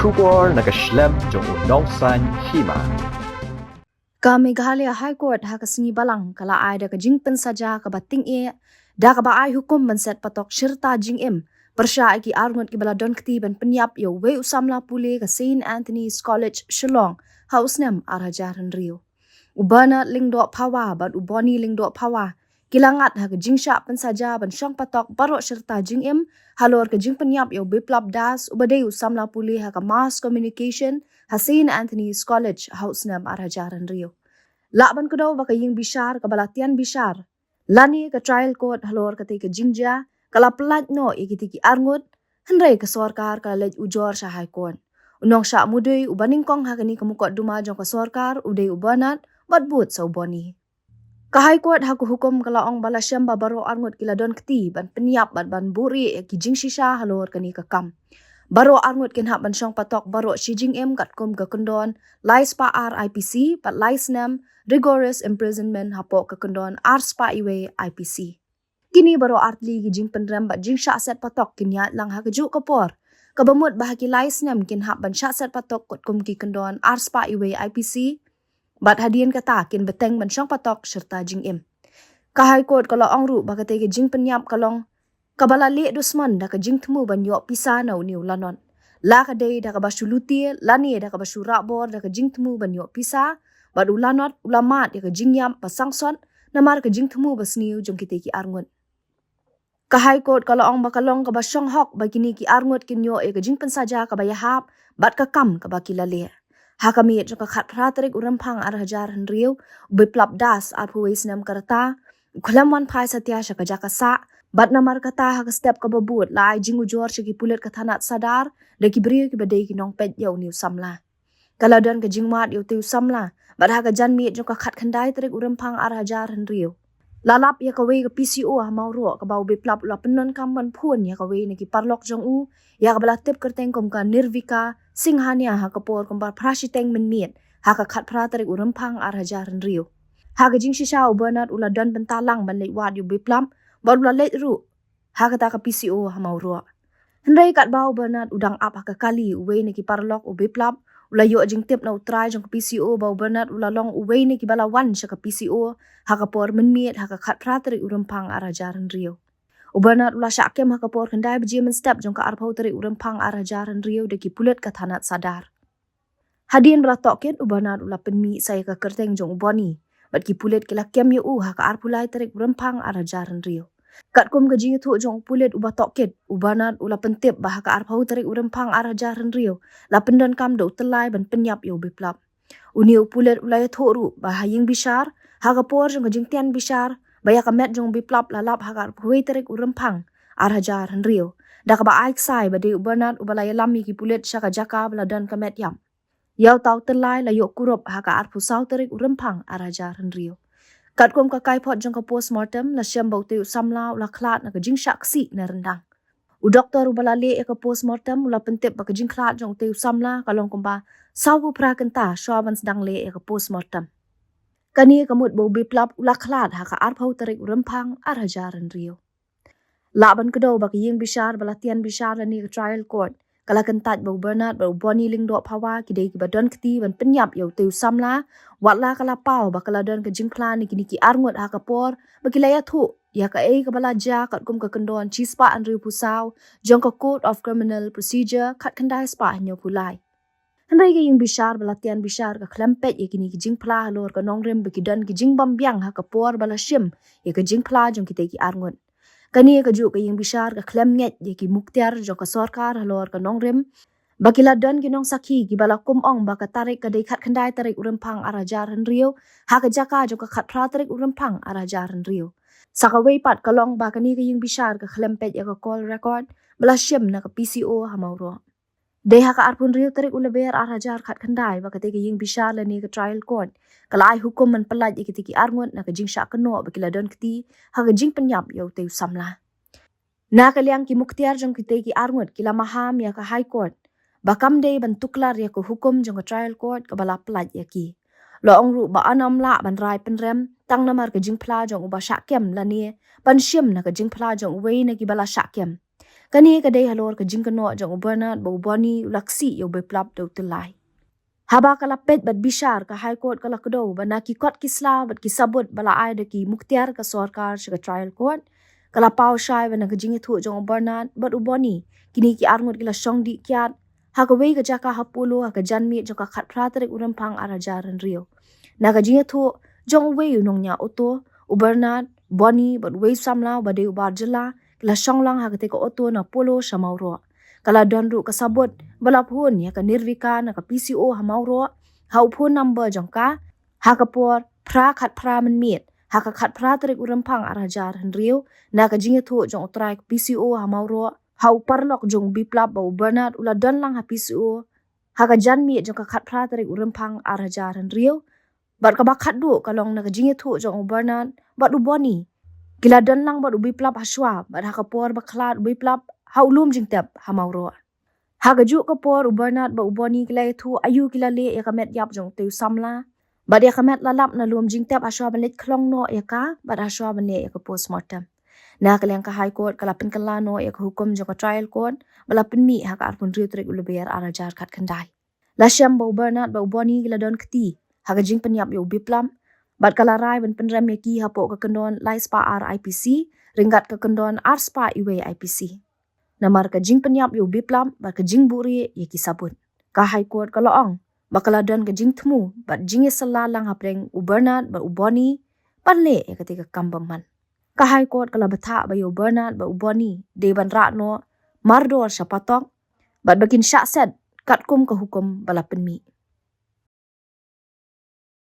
Shubor naga Snem jong Nongsan Hima. Ka Meghalaya High Court ha kasini balang kala ai da ka jingpen saja ka bating e da ka ba ai hukum manset Patok Shirta Jingim persya ki arngot ki bala don kti ban Pynïap yo we Samla Pule ka St Anthony's College Shillong ha Snem arajaran Rio ubana lingdo pawa ban uboni lingdo pawa kilangat ha ka jingsha pen saja ban syang Patok baro Shirta Jingim halor ka jing Pynïap yo biplap das ubade Samla Pule ha ka mass communication ha St Anthony's College ha Snem arajaran Rio Laban ko daw baka yung bishar kabalatian bishar. Lani ka trial court halor ka ka jingja kala pelat no ikiti ki arngut handai ka sorkar ka lej ujor sa high court. Unong sya mudui ubaning kong hakani kamukot duma jong ka sorkar udai ubanat batbut sa uboni. Ka high court haku hukum kala ong bala syamba baro arngut kila don kti ban Pynïap ban buri ki jing shisha halor kani ka kam. Baro arngut kin hap ban syang Patok baro si Jingim kat kum ka kondon lai spa RIPC pat lai Snem rigorous imprisonment hapo ka kondon spa iwe IPC. Kini baro artli ki jing penrem bat jing sya set Patok kinyat lang ha kejuk kapor. Kabamut bahaki lai Snem kin hap ban sya set Patok kot kum ki kondon spa iwe IPC. Bat hadian kata kin beteng ban syang Patok Shirta Jingim. Ka high court kalau ong ru bakate ki jing Pynïap kalong kabala le dusman da ka jing temu ban yo pisa na uniu lanon. La ka day da ka basuluti lani da ka basura bor da ka jing temu ban yo pisa bad ulanot ulamat ya ka jing yam pasangsot namar ka jing temu basniu jong kite ki arngut. Ka high court kalau ong bakalong ka basyong hok bagini ki arngut kinyo e ka jing pensaja ka bayahap bat ka kam ka bakilale. Ha kami jong ka khat pratrik urampang arhajar henriu biplap das arhuwe Snem karata kulamwan pai satya sya ka jakasa bat namar kata ha ka step ka babut la ai jingu jor ki pulet ka thanat sadar de ki brio ki badai ki nong pet yo niu Samla. Kala dan ka jingmat yo tiu Samla bat ha ka jan mi jong ka khat khandai trik urampang arhajar henriu. Lalap ya ka we ka PCO ha mau ro ka bau biplap la penon kam ban phun ya ka we ni ki parlok jong u ya ka bala tip kerteng kom ka nirvika singhania ha ka por kom bar prashiteng men miet ha ka khat pra trik urampang arhajar henriu. Ha ka jing shisha u bernat ula dan bentalang ban lewat yo biplap baru let ru ha kata ka PCO ha mau ro hendai kat bau bernat udang ap ha ka kali uwe ni ki parlok u biplap ula yo jing tip na utrai jong ka PCO bau bernat ula long uwe ni ki balawan sya ka PCO ha ka por menmiet ha ka khat pratri urampang arajaran rio u bernat ula syakem ha ka por kendai bji men step jong ka arpau tari urampang arajaran rio de ki pulet ka thanat sadar hadien bra toket u bernat ula penmi saya ka kerteng jong uboni bat ki pulet kila kem yo ha ka arpulai tari urampang arajaran rio kat kum gaji thu jong pulet uba toket ubanat ula pentip bah ka arpau tarik urampang arajaran rio la pendon kam do telai ban Pynïap yo biplap uniu pulet ulai thu ru bah ying bishar ha ka por jong jing tian bishar baya ka met jong biplap lalap ha ka arpau tarik urampang arajaran rio da ka ba aik sai ba de ubanat ubalai lami ki pulet sya ka jaka bala dan ka met yam yau tau telai la yo kurop ha ka arpau sau tarik urampang arajaran rio kat kom ka kai pot jong ka postmortem la syam bau tiu Samla ula klat na ka jing saksi na rendang. U doktor u balale e ka postmortem ula pentip ba ka jing klat jong tiu Samla kalong kom ba sawu pra kenta syaban sedang le e ka postmortem. Kani kamut bau biplap ula klat ha ka arpau tarik urampang arhajaran rio. Laban kedau ba ka ying bishar balatian bishar la ni ka trial court kala kentat bau bernat bau boni lingdo pawa ki dei ki badon kti ban Pynïap yo tiu Samla watla kala pau bakala don ka jingkla ni kini ki arngut ha ka por bakilaya thu ya ka e ka bala ja kat kum ka kendon chispa anriu pusau jong ka code of criminal procedure khat khandai spa nyo pulai handai ka ying bishar balatian bishar ka klempet ya kini ki jingpla halor ka nongrem bakidon ki jingbam byang ha ka por bala shim ya ka jingpla jong ki te ki arngut kani ka ju ka ying bishar ka klem nget ye ki muktiar jong ka sorkar halor ka nongrem bakila don ki nong sakhi ki bala kum ong ba ka tarik ka dei khat khandai tarik urampang arajaran rio ha ka jaka jong ka khat pra tarik urampang arajaran rio saka wei pat kalong ba kani ka ying bishar ka klempet ya ka call record bala shim na ka PCO ha mau ro de ha ka arpun rio tarik ulaber arajar khat khandai ba ka te ka ying bishar la ni ka trial court kalai hukum man pelat ye ki arngut na ka jing syak keno bakila don kti ha ka jing Pynïap yo tiu Samla na kaliang ki muktiar jong ki te ki arngut kila maham ya ka high court bakam de ban tuklar ya ko hukum jong ka trial court ka bala pelat ya ki lo ong ru ba anam la ban rai penrem tang namar ka jing pla jong uba syakem la ni ban shim na ka jing pla jong wei na ki bala syakem Kani kadai halor ka jingkano jang ubernat ba ubani ulaksi yo beplap do tulai. Haba kala pet bat bishar ka high court kala kedo ba na ki kot kisla bat ki sabut bala ai de ki muktiar ka sarkar shika trial court kala pau shai ba na ka jingi thu jang ubernat bat ubani kini ki arngot kila shong di kiat ha ka wei ka jaka ha pulo ha ka janmi jaka khat praterik urampang arajaran rio. Na ka jingi thu jong wei unong nya oto ubernat boni bat wei samla ba de ubar jela kila shong lang ha ka te ka oto na pulo shamauro. Kala donru ka sabut balap hun ya ka nirvika na ka PCO hamauro ha upun number jongka ha ka por pra khat pra man mit ha ka khat pra terik urampang arajar henriu na ka jingi thu jong utrai PCO hamauro ha uparlok jong biplap ba ubernat ula don lang ha PCO ha ka janmi jong ka khat pra terik urampang arajar henriu bat ka bakhat du kalong na ka jingi thu jong ubernat bat uboni kila don lang bat ubiplap haswa bat ha ka por baklat ubiplap ha ulum jingtep hamauro. Haga juk ka por ubernat ba uboni kila itu ayu kila le ya kamet yap jong tu samla. Ba dia kamet lalap na lum jingtep aswa balet klong no ya ka ba aswa bane ya ka postmortem. Na kaliang ka high court kala penkala no ya ka hukum jong ka trial court bala penmi ha ka arpun riu trik ulubayar arajar kat kendai. La syam ba ubernat ba uboni kila don keti haga jing Pynïap yo biplam bat kala rai ban penrem ya ki hapo ka kendon lai spa RIPC ringgat ka kendon ar spa iwe IPC. Namar ka jing Pynïap yo biplam ba ka jing buri ye ki sabut ka high court ka loong bakala don ka jing temu bat jing sala lang hapreng ubernat ba uboni panle ya ketika kambaman ka high court kala betha ba yo ubernat ba uboni de ban ratno mardor sya Patok bat bakin syak set kat kum ka hukum bala penmi